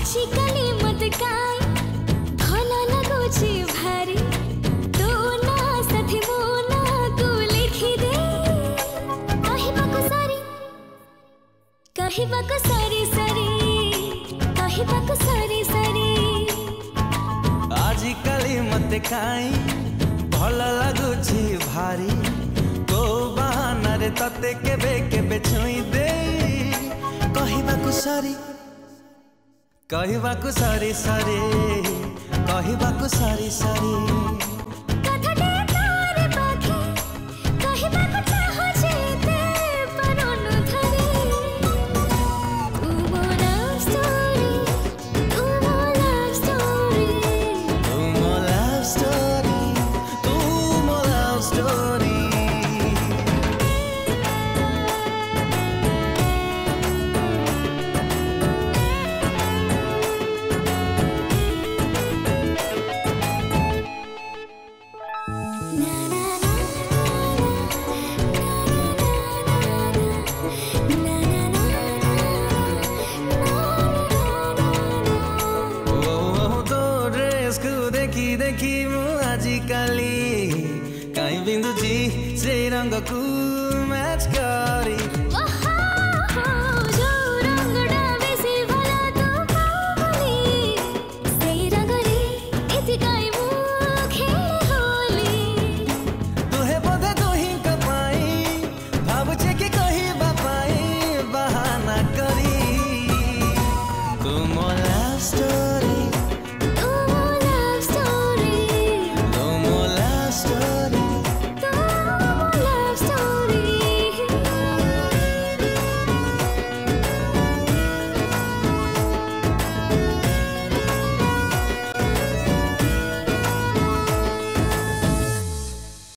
आजिकली मत काई भल लगुची भारी तो ना साथी मो ना तू लिखी दे कहिबाको सारी सारी कहिबाको सारी सारी आजिकली मत काई भल लगुची भारी तो बहाना रे तते केबे केबे छुई दे कहिबाको सारी सारी कहिबाको सारी सारी कथटे तारे पाखे कहिबाको चाहो जेते परनु धरे तू मो लव स्टोरी तू मो लव स्टोरी तू मो लव स्टोरी तू मो लव स्टोरी देखी देखी मु आजिकली कहीं बिंदु जी से रंग को मैच करी जो रंगडा बेसी भला तो पावली से रंगरी इति काई मु खेले होली तुहे बोधे तुही कपाई भाबुचे कि कही बापाई बहाना करी तू मो लव स्टोरी